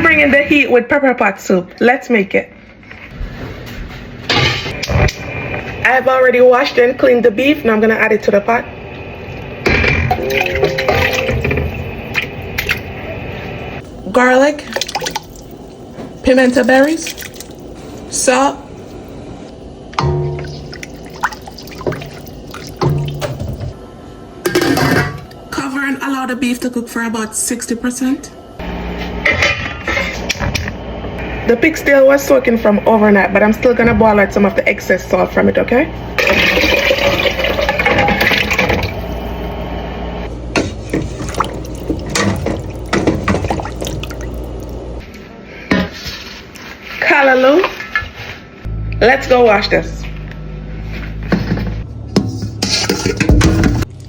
bringing the heat with pepper pot soup. Let's make it. I've already washed and cleaned the beef. Now I'm gonna add it to the pot. Garlic, pimento berries, salt, cover and allow the beef to cook for about 60%. The pigtail was soaking from overnight, but I'm still gonna boil out some of the excess salt from it, okay? Callaloo. Let's go wash this.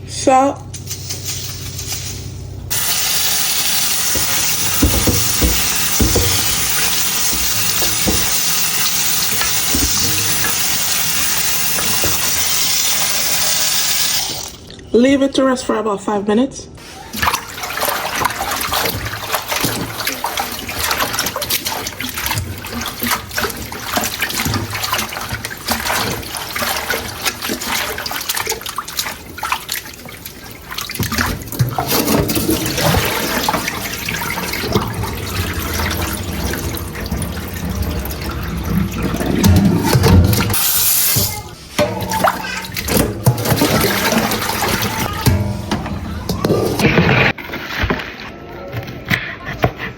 Salt. Leave it to rest for about 5 minutes.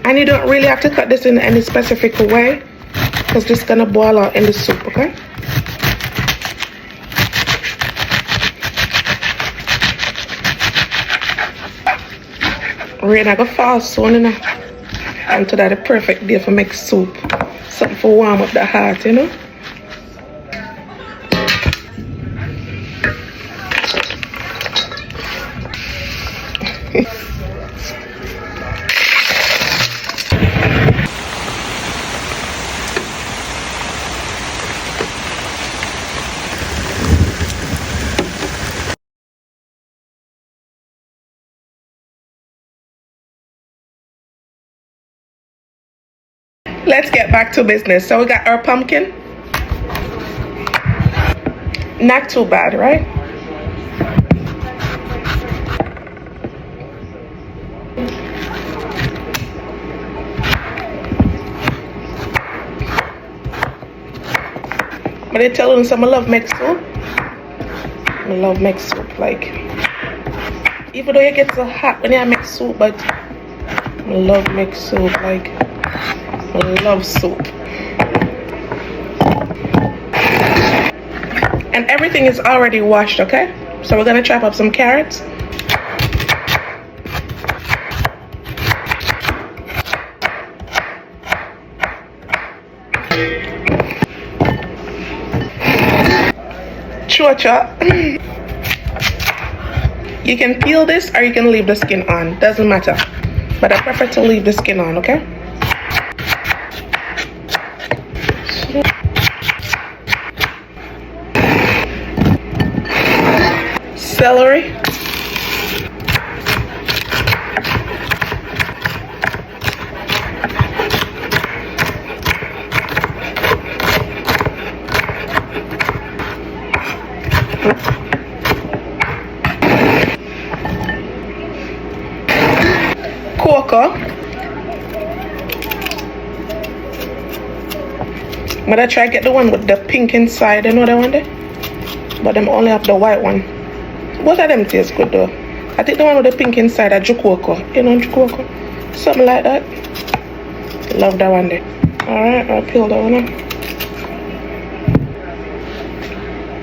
And you don't really have to cut this in any specific way because this is gonna boil out in the soup, okay? Rain I go fall soon, you know. And today the perfect day for make soup. Something for warm up the heart, you know. Let's get back to business. So we got our pumpkin. Not too bad, right? But I tell you some I love make soup. I love make soup, like even though it gets so hot when I make soup, but I love make soup, like I love soup. And everything is already washed, okay? So we're gonna chop up some carrots. Chocha. You can peel this or you can leave the skin on, doesn't matter. But I prefer to leave the skin on, okay? Celery. Cocoa. I'm gonna try to get the one with the pink inside, you know that one there? But them only have the white one. Both of them taste good though. I think the one with the pink inside are Jucoco. You know Jucoco? Something like that. Love that one there. Alright, I'll peel that one up.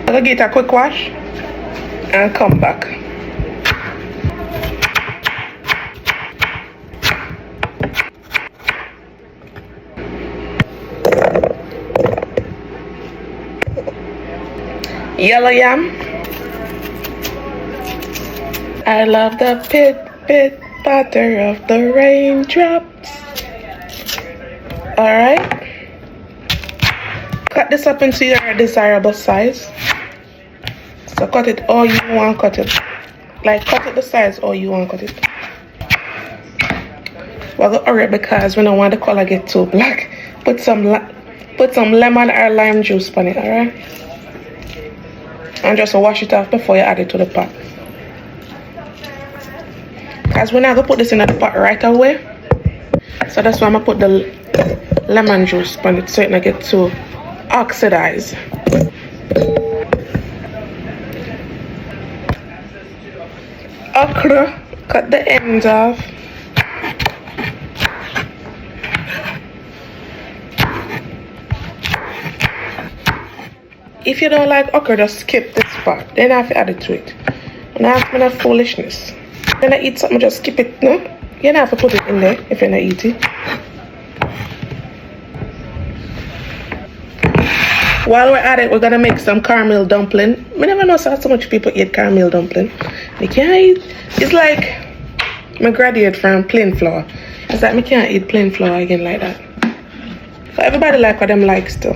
I'm gonna get a quick wash and come back. Yellow yam. I love the pit patter of the raindrops. Alright. Cut this up into your desirable size. So cut it all you want cut it. Like cut it the size all you want cut it. We're gonna hurry because we don't want the color get too black. Put some lemon or lime juice on it, alright? And just wash it off before you add it to the pot. Because we're not gonna put this in the pot right away. So that's why I'm gonna put the lemon juice on it so it don't get too oxidized. Okra, cut the ends off. If you don't like okra, just skip this part. Then I have to add it to it. And I have no foolishness. When I eat something, just skip it, no? You don't have to put it in there if you're not eating. While we're at it, we're gonna make some caramel dumpling. I never know so much people eat caramel dumpling. They can't eat. It's like I graduate from plain flour. It's like I can't eat plain flour again like that. So everybody like what them likes too.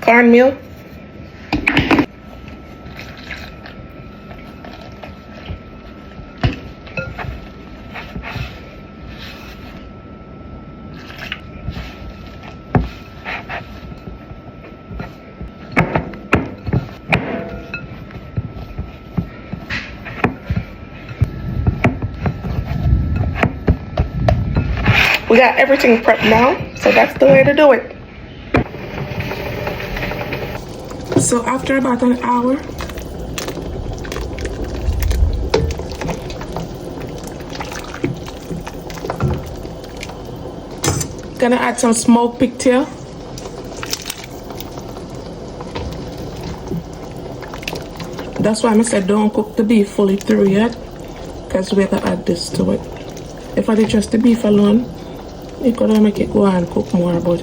Cornmeal. We got everything prepped now, so that's the way to do it. So after about an hour, gonna add some smoked pigtail. That's why I said don't cook the beef fully through yet, because we're gonna add this to it. If I did just the beef alone, you could make it go and cook more, but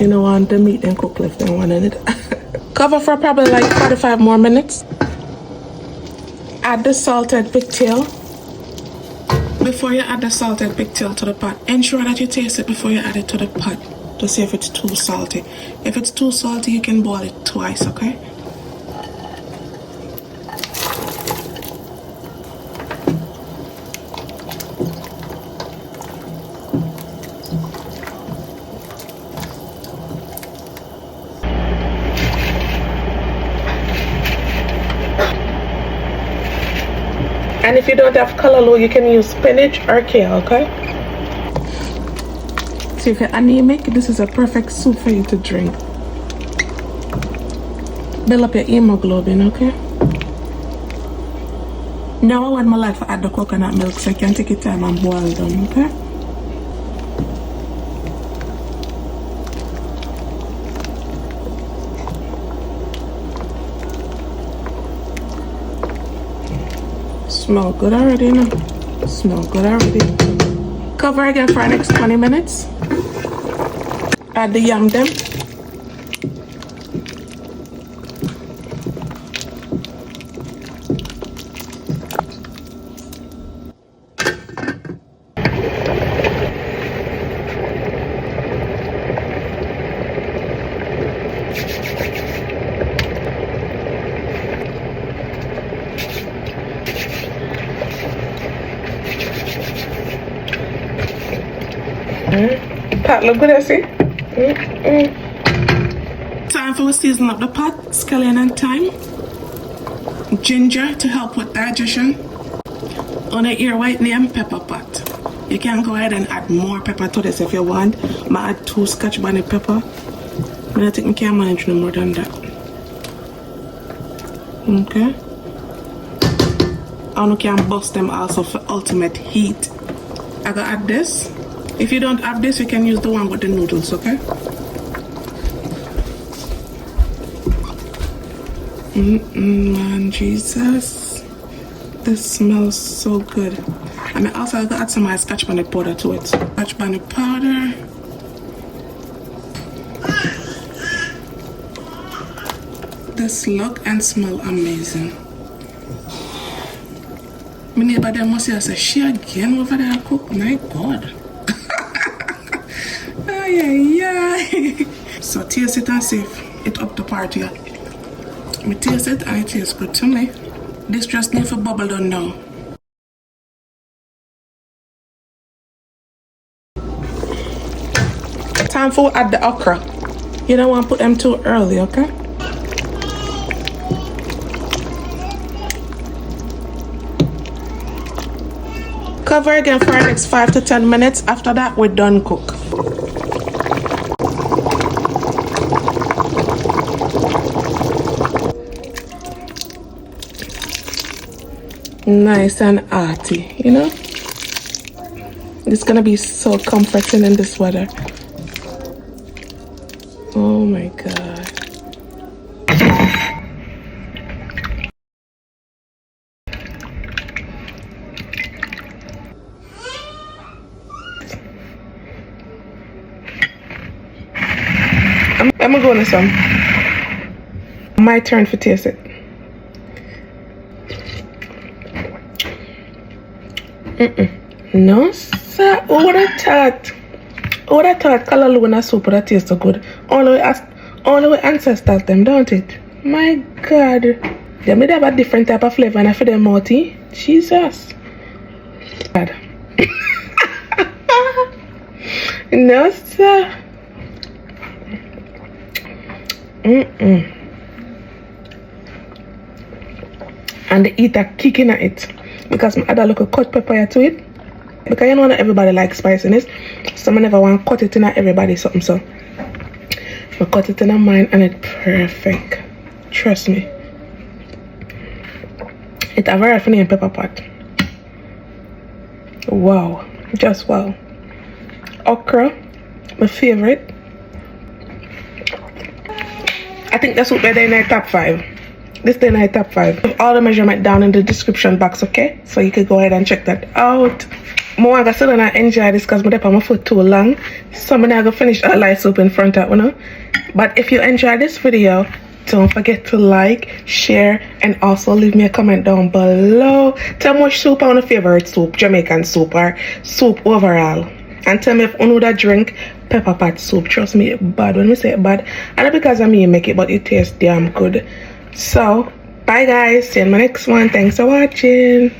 you don't want the meat and cook left and one in it. Cover for probably like 45 more minutes. Add the salted pigtail. Before you add the salted pigtail to the pot, ensure that you taste it before you add it to the pot to see if it's too salty. If it's too salty, you can boil it twice, okay? And if you don't have callaloo, you can use spinach or kale, okay? So if you're anemic, this is a perfect soup for you to drink. Build up your hemoglobin, okay? Now I want my life to add the coconut milk so you can take your time and boil them, okay? Smell good already, no? Smell good already. Cover again for the next 20 minutes. Add the yam them. Pot look good, I see. Time for season up the pot. Scallion and thyme. Ginger to help with digestion. On a ear white name pepper pot. You can go ahead and add more pepper to this if you want. I add 2 Scotch bonnet pepper. But I think I can't manage no more than that. Okay. And you can bust them also for ultimate heat. I gotta add this. If you don't have this, you can use the one with the noodles, okay? Man, Jesus. This smells so good. And I also gotta add some of my Scotch bonnet powder to it. Scotch bonnet powder. This look and smell amazing. My neighbor there must say, she again over there cook. My God. So taste it and see if it up to par to you. Me taste it and it tastes good to me. This just needs to bubble down now. Time for add the okra. You don't want to put them too early, okay? Cover again for the next 5 to 10 minutes. After that, we're done cook. Nice and hearty, you know? It's gonna be so comforting in this weather. Oh my God. I'm gonna go on some. My turn to taste it. No, sir. Who would have thought? Who would have thought Callaloo in a soup would have tasted so good? Only way ancestors them, don't it? My God. They may have a different type of flavor and I feel them multi. Jesus. God. No, sir. And they eat a kicking at it. Because I add a little cut pepper to it. Because you know not everybody likes spiciness. So I never want to cut it in at everybody something. So I cut it in a mine and it's perfect. Trust me. It's a very funny pepper pot. Wow. Just wow. Okra. My favorite. I think that's what better in my top 5. This is in my top 5. All the measurement down in the description box, okay? So you can go ahead and check that out. More I still not enjoy this because my put my foot too long. So I'm gonna finish a light soup in front of you. But if you enjoyed this video, don't forget to like, share, and also leave me a comment down below. Tell me which soup on your favorite soup, Jamaican soup or soup overall. And tell me if you know that drink pepper pot soup. Trust me, it's bad. When we say it bad, and not because of me make it, but it tastes damn good. So, bye guys. See you in my next one. Thanks for watching.